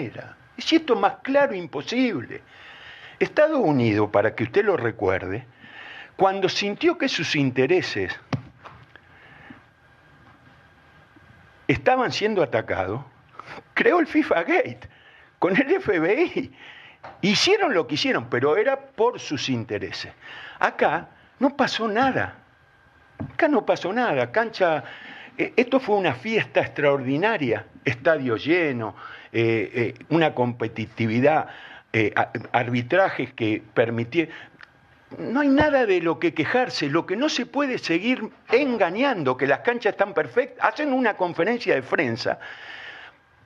manera. Es esto más claro imposible. Estados Unidos, para que usted lo recuerde, cuando sintió que sus intereses estaban siendo atacados, creó el FIFA Gate con el FBI. Hicieron lo que hicieron, pero era por sus intereses. Acá no pasó nada. Acá no pasó nada. Cancha, esto fue una fiesta extraordinaria, estadio lleno, una competitividad, arbitrajes que permitieron. No hay nada de lo que quejarse. Lo que no se puede seguir engañando, que las canchas están perfectas. Hacen una conferencia de prensa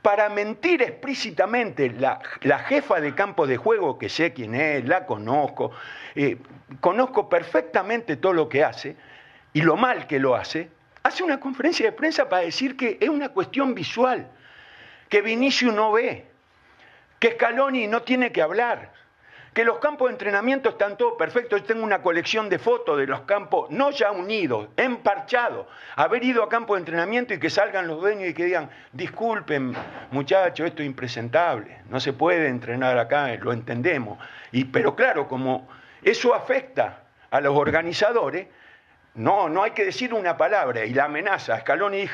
para mentir explícitamente. La jefa de campo de juego, que sé quién es, la conozco, conozco perfectamente todo lo que hace y lo mal que lo hace una conferencia de prensa para decir que es una cuestión visual, que Vinicius no ve, que Scaloni no tiene que hablar, que los campos de entrenamiento están todos perfectos. Yo tengo una colección de fotos de los campos, no ya unidos, emparchados. Haber ido a campo de entrenamiento y que salgan los dueños y que digan, disculpen muchachos, esto es impresentable, no se puede entrenar acá, lo entendemos. Pero claro, como eso afecta a los organizadores, no hay que decir una palabra. Y la amenaza, a Scaloni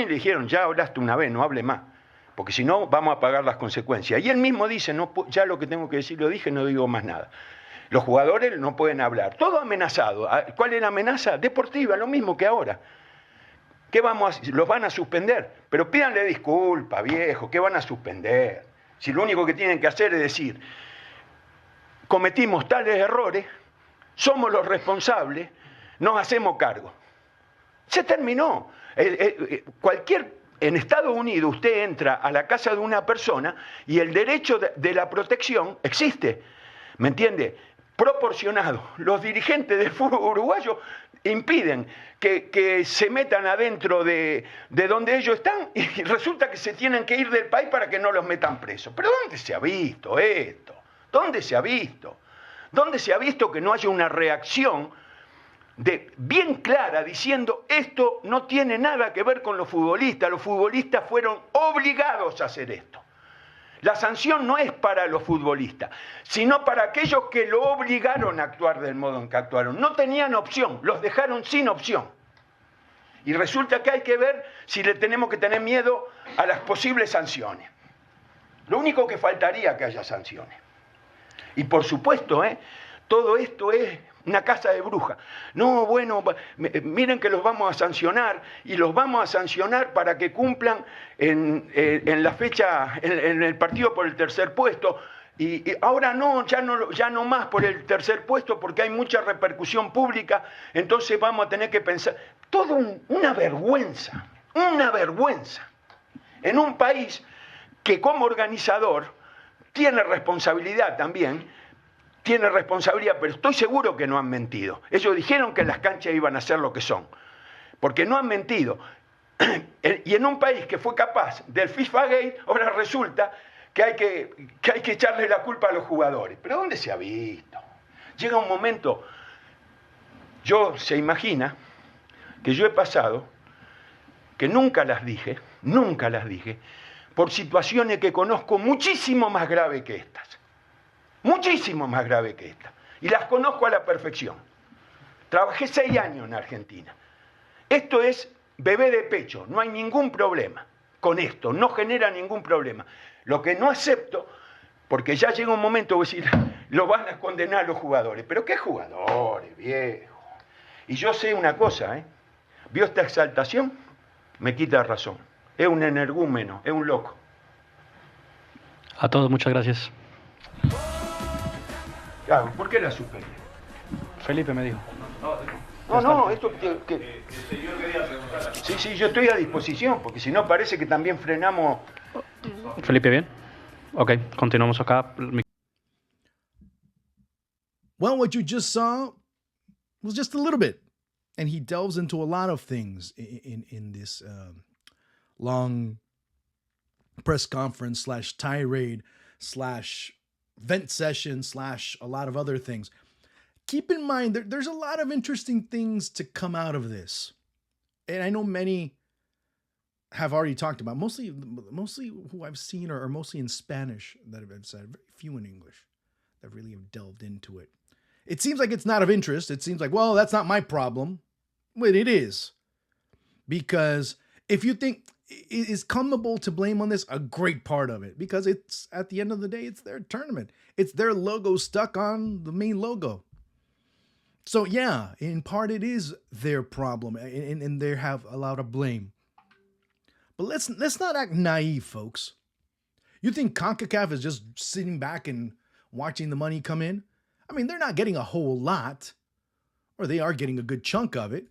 le dijeron, ya hablaste una vez, no hable más, porque si no vamos a pagar las consecuencias. Y él mismo dice, no, ya lo que tengo que decir lo dije, no digo más nada. Los jugadores no pueden hablar, todo amenazado. ¿Cuál es la amenaza? Deportiva, lo mismo que ahora. ¿Qué vamos a hacer? Los van a suspender, pero pídanle disculpas, viejo, ¿qué van a suspender? Si lo único que tienen que hacer es decir, cometimos tales errores, somos los responsables, nos hacemos cargo. Se terminó. En Estados Unidos usted entra a la casa de una persona y el derecho de la protección existe, ¿me entiende? Proporcionado. Los dirigentes del fútbol uruguayo impiden que se metan adentro de donde ellos están y resulta que se tienen que ir del país para que no los metan presos. ¿Pero dónde se ha visto esto? ¿Dónde se ha visto? ¿Dónde se ha visto que no haya una reacción bien clara diciendo esto no tiene nada que ver con los futbolistas fueron obligados a hacer esto? La sanción no es para los futbolistas, sino para aquellos que lo obligaron a actuar del modo en que actuaron. No tenían opción, los dejaron sin opción. Y resulta que hay que ver si le tenemos que tener miedo a las posibles sanciones. Lo único que faltaría es que haya sanciones. Y por supuesto, todo esto es una casa de brujas. No, bueno, miren que los vamos a sancionar, y los vamos a sancionar para que cumplan en la fecha, en el partido por el tercer puesto. Y ahora ya no más por el tercer puesto, porque hay mucha repercusión pública, entonces vamos a tener que pensar. Todo una vergüenza, en un país que como organizador tiene responsabilidad también, pero estoy seguro que no han mentido. Ellos dijeron que las canchas iban a ser lo que son, porque no han mentido. Y en un país que fue capaz del FIFA Gate, ahora resulta que hay que echarle la culpa a los jugadores. ¿Pero dónde se ha visto? Llega un momento, se imagina que yo he pasado, que nunca las dije, por situaciones que conozco muchísimo más graves que estas. Muchísimo más grave que esta. Y las conozco a la perfección. Trabajé 6 años en Argentina. Esto es bebé de pecho, no hay ningún problema con esto, no genera ningún problema. Lo que no acepto, porque ya llega un momento, voy a decir, lo van a condenar a los jugadores. ¿Pero qué jugadores, viejo? Y yo sé una cosa, ¿vio esta exaltación? Me quita razón. Es un energúmeno, es un loco. A todos, muchas gracias. Claro, ¿por qué la suspendí? Felipe me dijo. No, esto que... Sí, yo estoy a disposición, porque si no parece que también frenamos... Felipe, ¿bien? Ok, continuamos acá. Well, what you just saw was just a little bit. And he delves into a lot of things in this long press conference / tirade / vent session / a lot of other things. Keep in mind, there's a lot of interesting things to come out of this. And I know many have already talked about. Mostly who I've seen are mostly in Spanish that have said, very few in English that really have delved into it. It seems like it's not of interest. It seems like, well, that's not my problem. Well, it is. Because if you think, is CONMEBOL to blame on this? A great part of it. Because it's, at the end of the day, it's their tournament. It's their logo stuck on the main logo. So yeah, in part it is their problem, and they have a lot of blame. But let's not act naive, folks. You think CONCACAF is just sitting back and watching the money come in? I mean, they're not getting a whole lot, or they are getting a good chunk of it.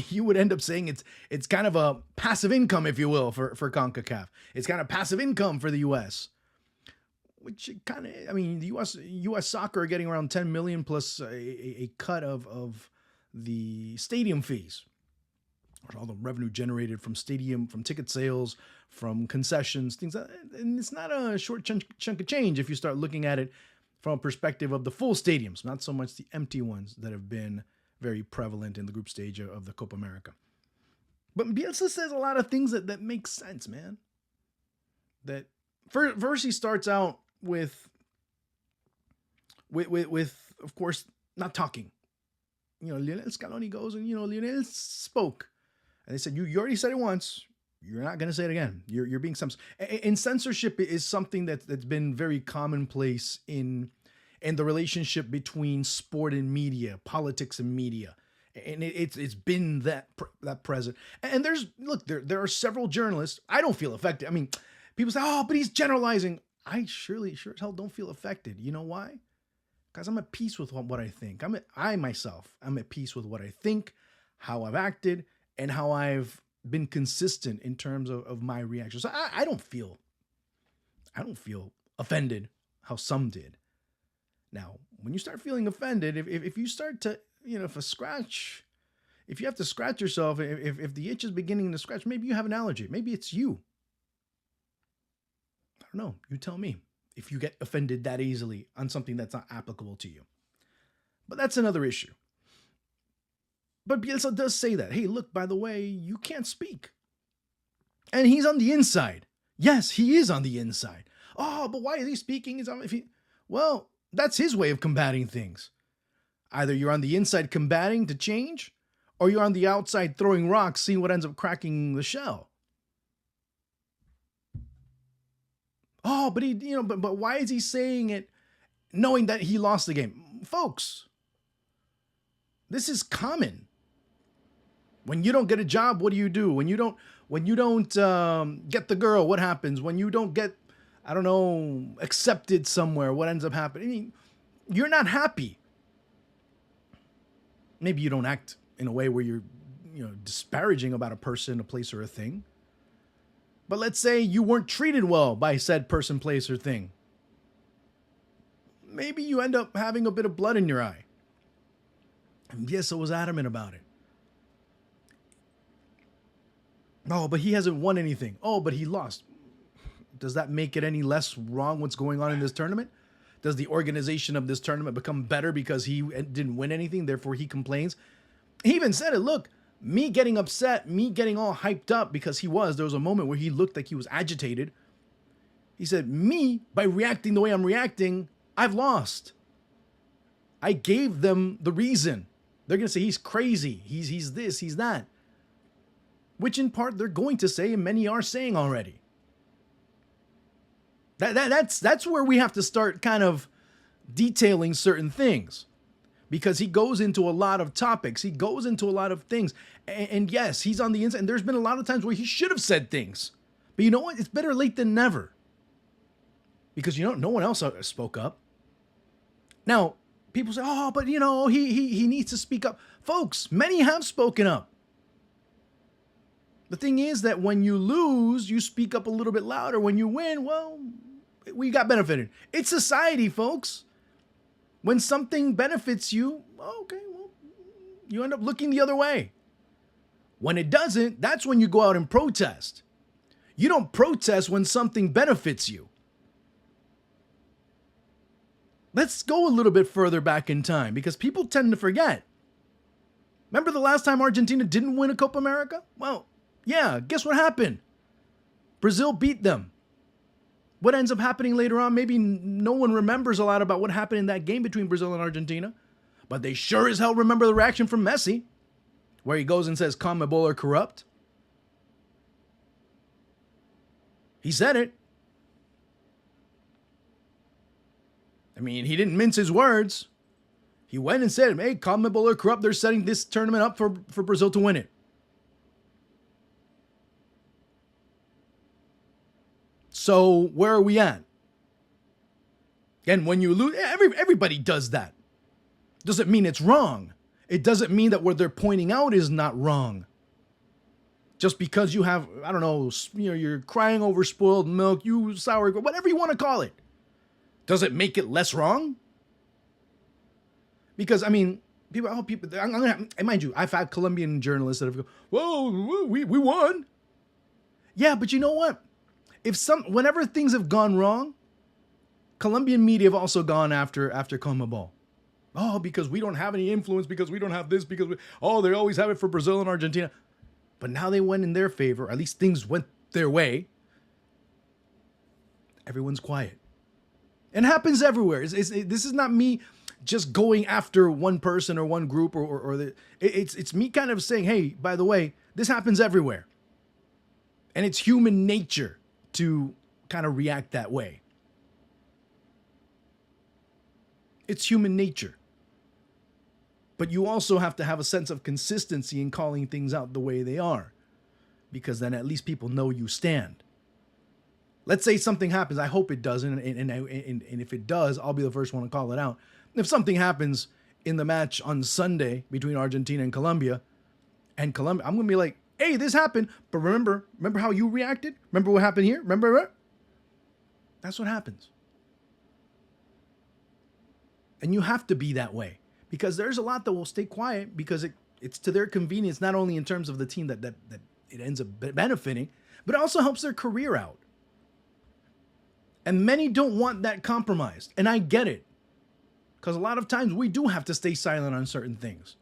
You would end up saying it's kind of a passive income, if you will, for CONCACAF. It's kind of passive income for the U.S., which kind of, I mean, the U.S. soccer are getting around 10 million plus a cut of the stadium fees. All the revenue generated from ticket sales, from concessions, things like that. And it's not a short chunk of change if you start looking at it from a perspective of the full stadiums, not so much the empty ones that have been very prevalent in the group stage of the Copa America. But Bielsa says a lot of things that make sense, man. That first he starts out with of course, not talking. You know, Lionel Scaloni goes and, Lionel spoke. And they said, you already said it once. You're not going to say it again. You're being censored. And censorship is something that's been very commonplace in the relationship between sport and media, politics and media. And it's been that present. And there are several journalists. I don't feel affected. I mean, people say, oh, but he's generalizing. I sure as hell don't feel affected. You know why? Because I'm at peace with what I think. I'm at peace with what I think, how I've acted, and how I've been consistent in terms of my reaction. So I don't feel offended how some did. Now, when you start feeling offended, if you start to, if you have to scratch yourself, if the itch is beginning to scratch, maybe you have an allergy. Maybe it's you. I don't know. You tell me if you get offended that easily on something that's not applicable to you. But that's another issue. But Bielsa does say that, hey, look, by the way, you can't speak. And he's on the inside. Yes, he is on the inside. Oh, but why is he speaking? Well, that's his way of combating things. Either you're on the inside combating to change, or you're on the outside throwing rocks, seeing what ends up cracking the shell. Oh, but but why is he saying it knowing that he lost the game? Folks, this is common. When you don't get a job, what do you do? When you don't get the girl, what happens? When you don't get, accepted somewhere, what ends up happening? I mean, you're not happy. Maybe you don't act in a way where you're, disparaging about a person, a place, or a thing. But let's say you weren't treated well by said person, place, or thing. Maybe you end up having a bit of blood in your eye. And Bielsa was adamant about it. Oh, but he hasn't won anything. Oh, but he lost. Does that make it any less wrong what's going on in this tournament? Does the organization of this tournament become better because he didn't win anything, therefore he complains? He even said it, look, me getting upset, me getting all hyped up because there was a moment where he looked like he was agitated. He said, me, by reacting the way I'm reacting, I've lost. I gave them the reason. They're going to say he's crazy, he's this, he's that. Which in part they're going to say, and many are saying already. That's where we have to start kind of detailing certain things. Because he goes into a lot of topics. He goes into a lot of things. And yes, he's on the inside. And there's been a lot of times where he should have said things. But you know what? It's better late than never. Because, no one else spoke up. Now, people say, oh, but, he needs to speak up. Folks, many have spoken up. The thing is that when you lose, you speak up a little bit louder. When you win, well, we got benefited. It's society, folks. When something benefits you, okay, well, you end up looking the other way. When it doesn't, that's when you go out and protest. You don't protest when something benefits you. Let's go a little bit further back in time because people tend to forget. Remember the last time Argentina didn't win a Copa America? Well, Yeah, guess what happened? Brazil beat them. What ends up happening later on, maybe no one remembers a lot about what happened in that game between Brazil and Argentina, but they sure as hell remember the reaction from Messi, where he goes and says CONMEBOL are corrupt. He said it. I mean, he didn't mince his words. He went and said, hey, CONMEBOL are corrupt. They're setting this tournament up for Brazil to win it. So where are we at? And when you lose, everybody does that. Doesn't mean it's wrong. It doesn't mean that what they're pointing out is not wrong. Just because you have, I don't know, you're crying over spoiled milk, you sour, whatever you want to call it. Does it make it less wrong? Because, I mean, mind you, I've had Colombian journalists that have gone, whoa, we won. Yeah, but you know what? Whenever things have gone wrong, Colombian media have also gone after CONMEBOL. Oh, because we don't have any influence, because we don't have this, because they always have it for Brazil and Argentina. But now they went in their favor, at least things went their way. Everyone's quiet. And it happens everywhere. This is not me just going after one person or one group it's me kind of saying, hey, by the way, this happens everywhere. And it's human nature to kind of react that way. It's human nature. But you also have to have a sense of consistency in calling things out the way they are, because then at least people know you stand. Let's say something happens. I hope it doesn't. And if it does, I'll be the first one to call it out. If something happens in the match on Sunday between Argentina and Colombia, I'm going to be like, hey, this happened. But remember how you reacted? Remember what happened here? Remember? That's what happens. And you have to be that way, because there's a lot that will stay quiet because it's to their convenience, not only in terms of the team that it ends up benefiting, but it also helps their career out. And many don't want that compromised. And I get it. Because a lot of times we do have to stay silent on certain things.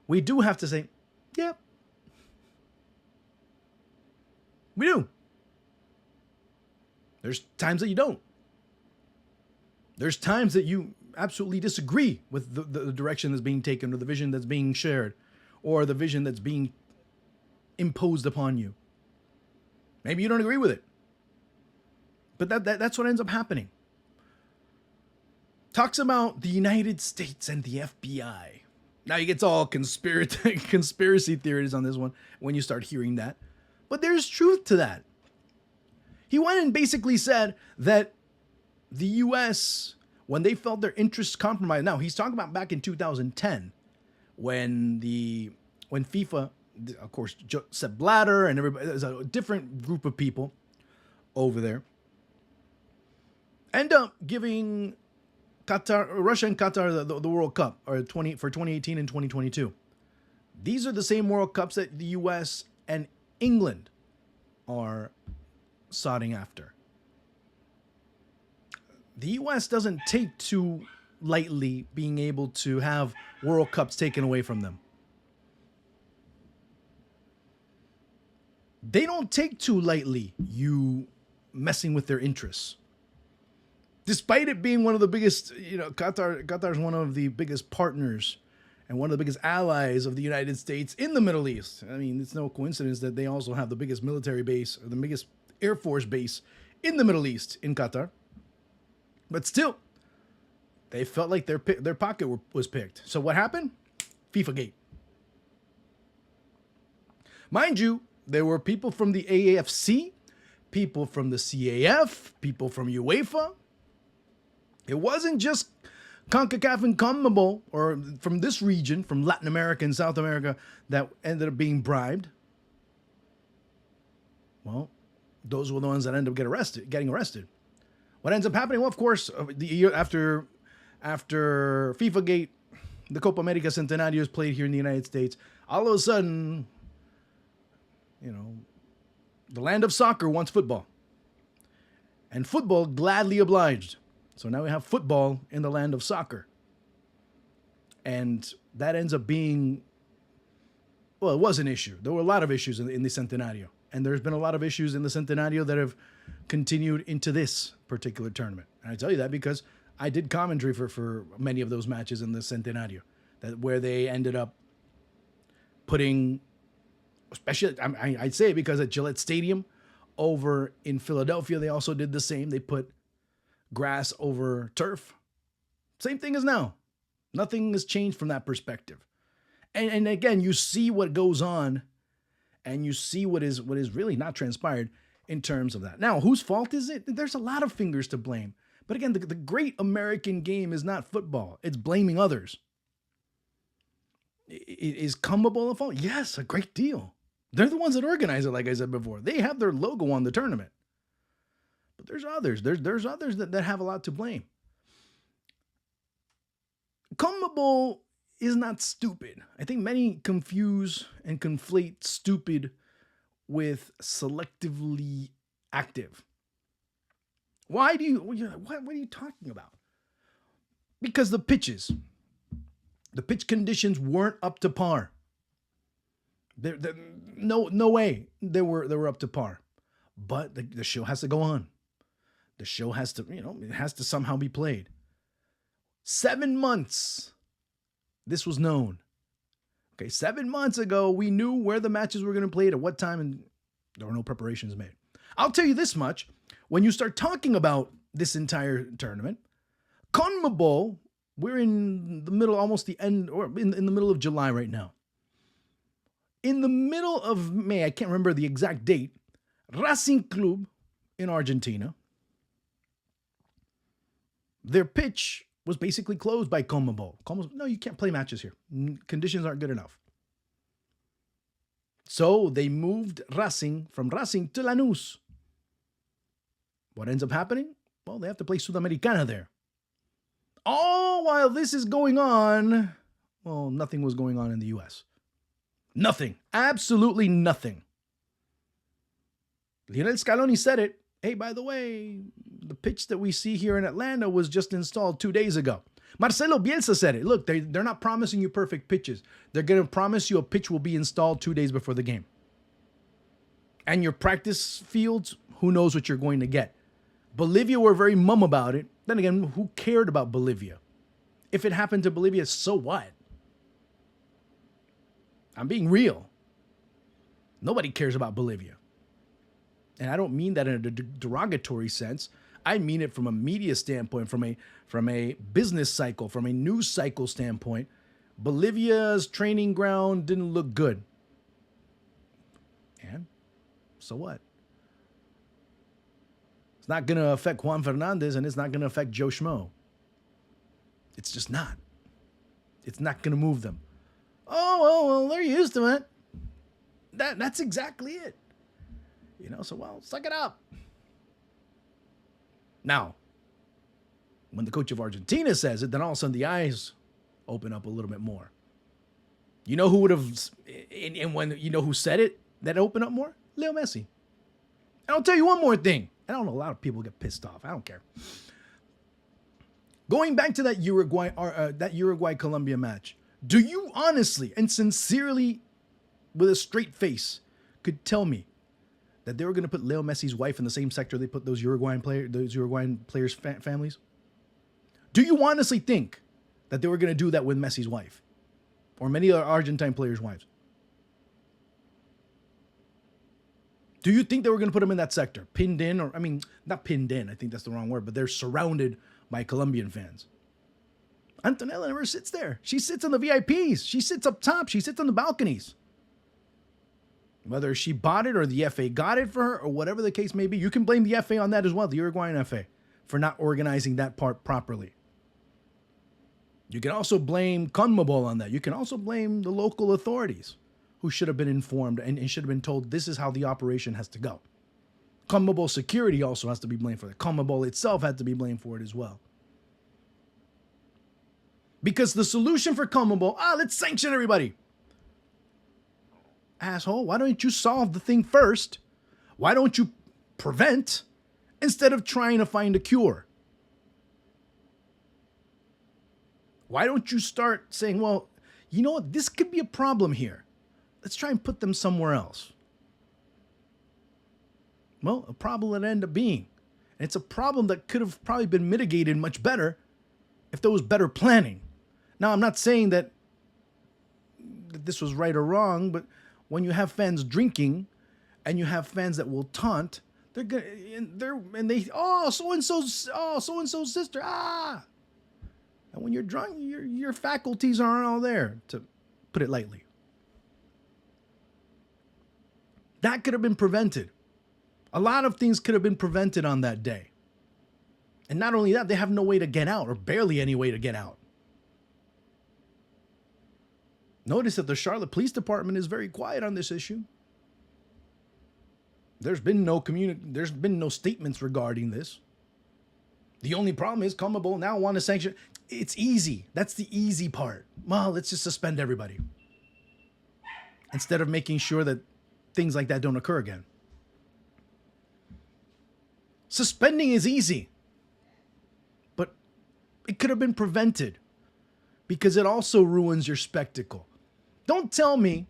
We do have to say, yeah. We do. There's times that you don't. There's times that you absolutely disagree with the direction that's being taken, or the vision that's being shared, or the vision that's being imposed upon you. Maybe you don't agree with it. But that's what ends up happening. Talks about the United States and the FBI. Now he gets all conspiracy theories on this one when you start hearing that. But there's truth to that. He went and basically said that the U.S., when they felt their interests compromised, now he's talking about back in 2010, when FIFA, of course, Sepp Blatter and everybody, there's a different group of people over there, end up giving Russia and Qatar the World Cup for 2018 and 2022. These are the same World Cups that the U.S. and England are sought after. The U.S. doesn't take too lightly being able to have World Cups taken away from them. They don't take too lightly you messing with their interests. Despite it being one of the biggest, Qatar is one of the biggest partners and one of the biggest allies of the United States in the Middle East. I mean, it's no coincidence that they also have the biggest military base, or the biggest Air Force base in the Middle East, in Qatar. But still, they felt like their pocket was picked. So what happened? FIFA Gate. Mind you, there were people from the AAFC, people from the CAF, people from UEFA. It wasn't just CONCACAF and CONMEBOL, or from this region, from Latin America and South America, that ended up being bribed. Well, those were the ones that ended up getting arrested. What ends up happening? Well, of course, the year after FIFA Gate, the Copa America Centenario is played here in the United States. All of a sudden, the land of soccer wants football. And football gladly obliged. So now we have football in the land of soccer. And that ends up being Well, it was an issue. There were a lot of issues in the Centenario. And there's been a lot of issues in the Centenario that have continued into this particular tournament. And I tell you that because I did commentary for many of those matches in the Centenario, where they ended up putting, especially, I'd say it because at Gillette Stadium over in Philadelphia, they also did the same. They put grass over turf. Same thing as now. Nothing has changed from that perspective. And again, you see what goes on, and you see what is really not transpired in terms of that. Now, whose fault is it? There's a lot of fingers to blame. But again, the great American game is not football. It's blaming others. Is CONMEBOL a fault? Yes, a great deal. They're the ones that organize it, like I said before. They have their logo on the tournament. But there's others. There's others that have a lot to blame. CONMEBOL is not stupid. I think many confuse and conflate stupid with selectively active. What are you talking about? Because the pitch conditions weren't up to par. No way they were up to par. But the show has to go on. The show has to, it has to somehow be played. 7 months. This was known. Okay, 7 months ago, we knew where the matches were going to play at what time, and there were no preparations made. I'll tell you this much. When you start talking about this entire tournament, CONMEBOL, we're in the middle, almost the end, or in the middle of July right now. In the middle of May, I can't remember the exact date, Racing Club in Argentina, their pitch was basically closed by CONMEBOL. No, you can't play matches here. Conditions aren't good enough. So they moved from Racing to Lanús. What ends up happening? Well, they have to play Sudamericana there. All while this is going on, well, nothing was going on in the U.S. Nothing. Absolutely nothing. Lionel Scaloni said it. Hey, by the way, the pitch that we see here in Atlanta was just installed 2 days ago. Marcelo Bielsa said it. Look, they're not promising you perfect pitches. They're going to promise you a pitch will be installed 2 days before the game. And your practice fields, who knows what you're going to get. Bolivia were very mum about it. Then again, who cared about Bolivia? If it happened to Bolivia, so what? I'm being real. Nobody cares about Bolivia. And I don't mean that in a derogatory sense. I mean it from a media standpoint, from a business cycle, from a news cycle standpoint. Bolivia's training ground didn't look good. And so what? It's not going to affect Juan Fernandez, and it's not going to affect Joe Schmo. It's just not. It's not going to move them. Oh, well, they're used to it. That's exactly it. So, suck it up. Now, when the coach of Argentina says it, then all of a sudden the eyes open up a little bit more. You know who would have, and when you know who said it that opened up more? Leo Messi. And I'll tell you one more thing. I don't know, a lot of people get pissed off. I don't care. Going back to that Uruguay-Colombia match, do you honestly and sincerely, with a straight face, could tell me that they were going to put Leo Messi's wife in the same sector they put those Uruguayan players' families? Do you honestly think that they were going to do that with Messi's wife or many other Argentine players' wives? Do you think they were going to put them in that sector, pinned in, not pinned in, I think that's the wrong word, but they're surrounded by Colombian fans? Antonella never sits there. She sits on the VIPs. She sits up top. She sits on the balconies. Whether she bought it or the FA got it for her or whatever the case may be, you can blame the FA on that as well, the Uruguayan FA, for not organizing that part properly. You can also blame CONMEBOL on that. You can also blame the local authorities who should have been informed and should have been told this is how the operation has to go. CONMEBOL security also has to be blamed for that. CONMEBOL itself had to be blamed for it as well. Because the solution for CONMEBOL, let's sanction everybody. Asshole, why don't you solve the thing first? Why don't you prevent instead of trying to find a cure? Why don't you start saying, well, you know what, this could be a problem here. let's try and put them somewhere else. Well, a problem it ended up being. And it's a problem that could have probably been mitigated much better if there was better planning. Now, I'm not saying that this was right or wrong, but when you have fans drinking and you have fans that will taunt, they're gonna so and so's sister, and when you're drunk, your faculties aren't all there, to put it lightly. That could have been prevented. A lot of things could have been prevented on that day. And not only that, they have no way to get out, or barely any way to get out. Notice that the Charlotte Police Department is very quiet on this issue. There's been no statements regarding this. The only problem is CONMEBOL now want to sanction. It's easy. That's the easy part. Well, let's just suspend everybody, instead of making sure that things like that don't occur again. Suspending is easy, but it could have been prevented, because it also ruins your spectacle. Don't tell me,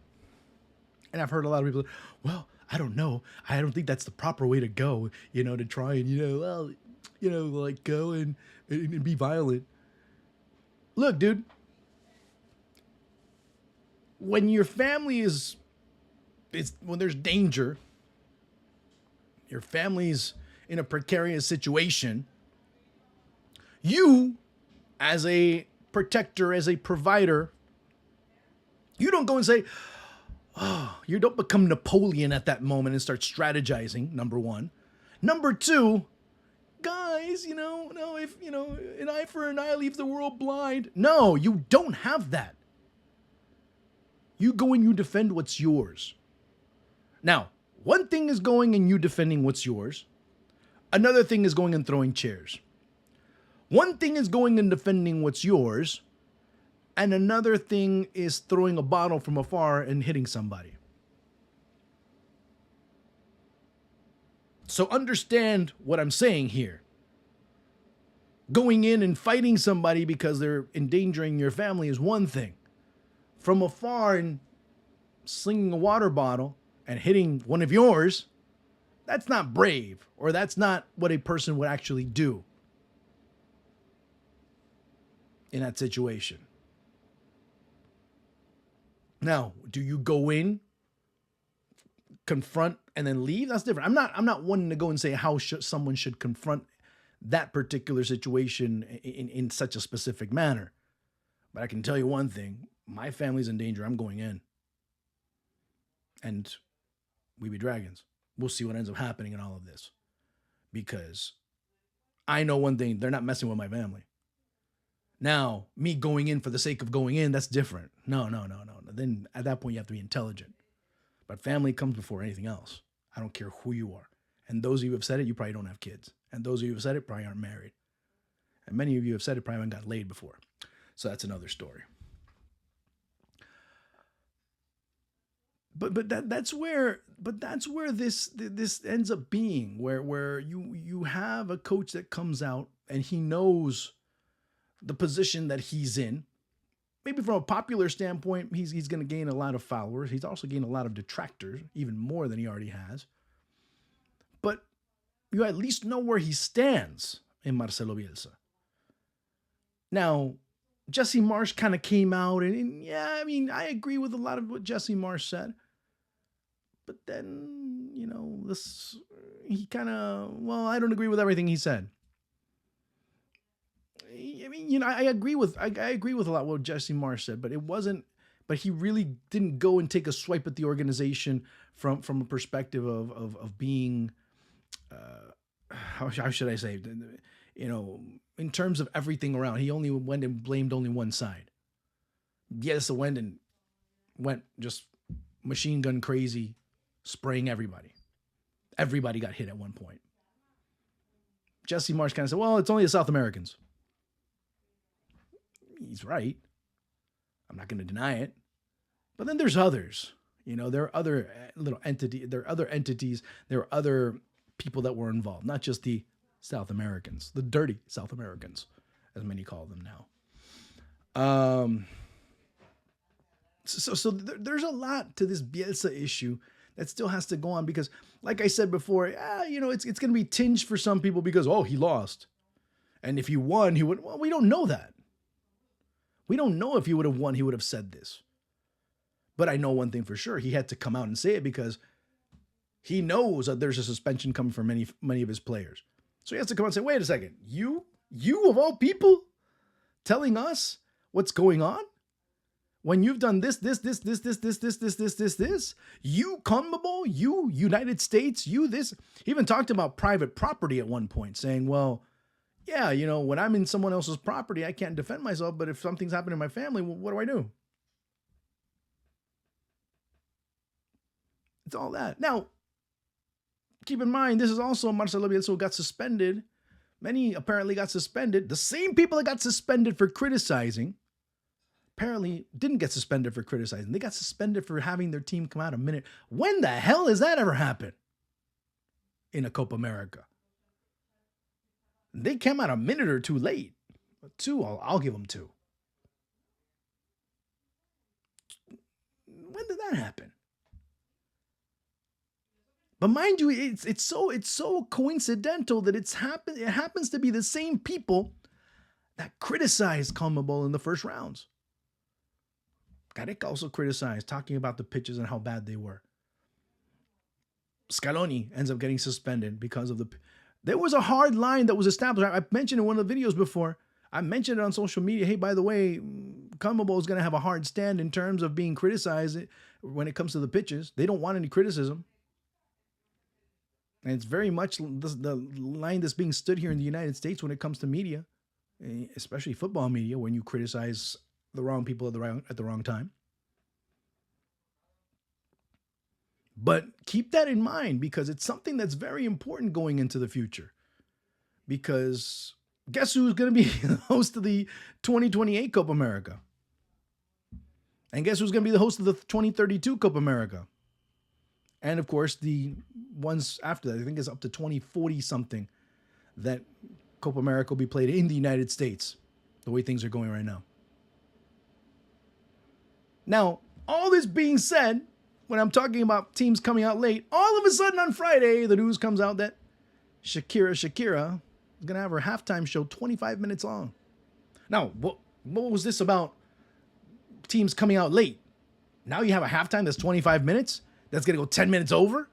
and I've heard a lot of people, well, I don't know. I don't think that's the proper way to go, to try and, go and be violent. Look, dude, when your family when there's danger, your family's in a precarious situation, you, as a protector, as a provider, you don't go and say, you don't become Napoleon at that moment and start strategizing, number one. Number two, guys, if, an eye for an eye leaves the world blind. No, you don't have that. You go and you defend what's yours. Now, one thing is going and you defending what's yours. Another thing is going and throwing chairs. One thing is going and defending what's yours. And another thing is throwing a bottle from afar and hitting somebody. So understand what I'm saying here. Going in and fighting somebody because they're endangering your family is one thing. From afar and slinging a water bottle and hitting one of yours, that's not brave, or that's not what a person would actually do in that situation. Now, do you go in, confront, and then leave? That's different. I'm not wanting to go and say how someone should confront that particular situation in such a specific manner. But I can tell you one thing. My family's in danger. I'm going in. And we be dragons. We'll see what ends up happening in all of this. Because I know one thing. They're not messing with my family. Now, me going in for the sake of going in, that's different. No. Then at that point, you have to be intelligent. But family comes before anything else. I don't care who you are. And those of you who have said it, you probably don't have kids. And those of you who have said it probably aren't married. And many of you have said it, probably haven't got laid before. So that's another story. But that's where this ends up being, where you have a coach that comes out and he knows the position that he's in. Maybe from a popular standpoint, he's going to gain a lot of followers. He's also gained a lot of detractors, even more than he already has. But you at least know where he stands in Marcelo Bielsa. Now, Jesse Marsch kind of came out, and yeah, I mean, I agree with a lot of what Jesse Marsch said. But then, he kind of, I don't agree with everything he said. I mean, I agree with a lot of what Jesse Marsch said, but he really didn't go and take a swipe at the organization from a perspective of being, how should I say, in terms of everything around. He only went and blamed only one side. Yes, it went just machine gun crazy, spraying everybody. Everybody got hit at one point. Jesse Marsch kind of said, well, it's only the South Americans. He's right. I'm not going to deny it. But then there's others. There are other little entities. There are other entities. There are other people that were involved, not just the South Americans, the dirty South Americans, as many call them now. There's a lot to this Bielsa issue that still has to go on because, like I said before, it's going to be tinged for some people because, oh, he lost. And if he won, he would. Well, we don't know that. We don't know if he would have won, he would have said this. But I know one thing for sure. He had to come out and say it because he knows that there's a suspension coming for many of his players. So he has to come out and say, wait a second, you of all people telling us what's going on? When you've done this, you CONMEBOL, you United States, you this. He even talked about private property at one point, saying, well, yeah, when I'm in someone else's property, I can't defend myself, but if something's happened in my family, well, what do I do? It's all that. Now, keep in mind, this is also Marcelo Bielsa who got suspended. Many apparently got suspended. The same people that got suspended for criticizing apparently didn't get suspended for criticizing. They got suspended for having their team come out a minute. When the hell has that ever happened in a Copa America? They came out a minute or two late. Two, I'll give them two. When did that happen? But mind you, it's so coincidental that it happens to be the same people that criticized CONMEBOL in the first rounds. Gareca also criticized, talking about the pitches and how bad they were. Scaloni ends up getting suspended because of there was a hard line that was established. I mentioned in one of the videos before. I mentioned it on social media. Hey, by the way, CONMEBOL is going to have a hard stand in terms of being criticized when it comes to the pitches. They don't want any criticism. And it's very much the line that's being stood here in the United States when it comes to media, especially football media, when you criticize the wrong people at the wrong time. But keep that in mind because it's something that's very important going into the future. Because guess who's going to be the host of the 2028 Copa America? And guess who's going to be the host of the 2032 Copa America? And of course, the ones after that, I think it's up to 2040 something that Copa America will be played in the United States, the way things are going right now. Now, all this being said, when I'm talking about teams coming out late, all of a sudden on Friday, the news comes out that Shakira is going to have her halftime show 25 minutes long. Now, what was this about teams coming out late? Now you have a halftime that's 25 minutes? That's going to go 10 minutes over?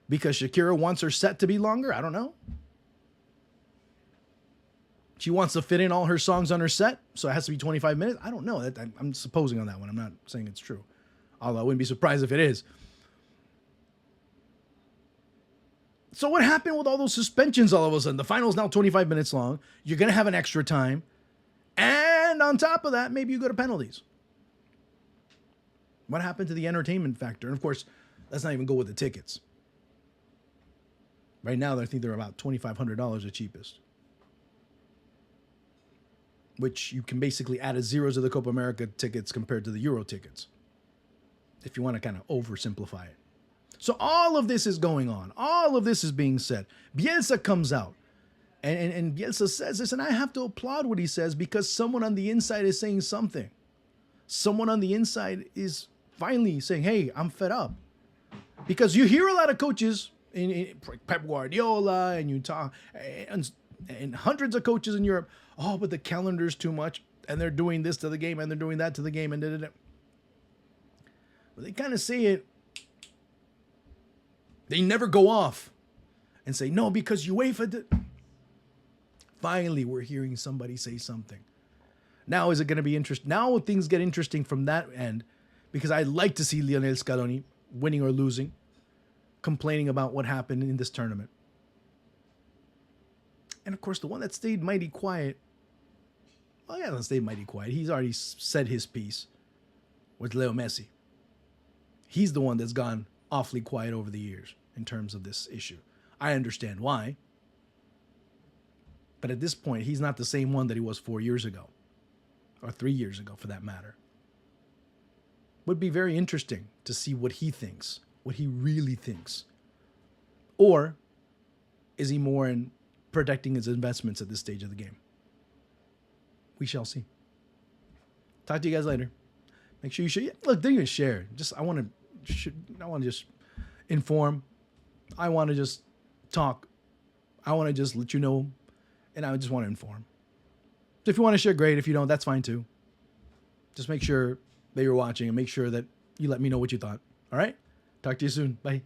Because Shakira wants her set to be longer? I don't know. She wants to fit in all her songs on her set, so it has to be 25 minutes? I don't know. I'm supposing on that one. I'm not saying it's true. Although I wouldn't be surprised if it is. So what happened with all those suspensions all of a sudden? The final's now 25 minutes long. You're going to have an extra time. And on top of that, maybe you go to penalties. What happened to the entertainment factor? And of course, let's not even go with the tickets. Right now, I think they're about $2,500 the cheapest. Which you can basically add a zero to the Copa America tickets compared to the Euro tickets. If you want to kind of oversimplify it. So all of this is going on. All of this is being said. Bielsa comes out. And Bielsa says this, and I have to applaud what he says because someone on the inside is saying something. Someone on the inside is finally saying, hey, I'm fed up. Because you hear a lot of coaches, in Pep Guardiola, and you talk, and hundreds of coaches in Europe, oh, but the calendar's too much, and they're doing this to the game, and they're doing that to the game, and da-da-da. But they kind of say it, they never go off and say, no, because UEFA did. Finally, we're hearing somebody say something. Now, is it going to be interesting? Now things get interesting from that end because I'd like to see Lionel Scaloni winning or losing, complaining about what happened in this tournament. And of course, the one that stayed mighty quiet, well, yeah, that stayed mighty quiet. He's already said his piece with Leo Messi. He's the one that's gone awfully quiet over the years in terms of this issue. I understand why. But at this point, he's not the same one that he was 4 years ago. Or 3 years ago, for that matter. Would be very interesting to see what he thinks. What he really thinks. Or is he more in protecting his investments at this stage of the game? We shall see. Talk to you guys later. Make sure you share. Look, don't even share. I want to just inform. I want to just talk. I want to just let you know, and I just want to inform. So if you want to share, great. If you don't, that's fine too. Just make sure that you're watching and make sure that you let me know what you thought. All right? Talk to you soon. Bye.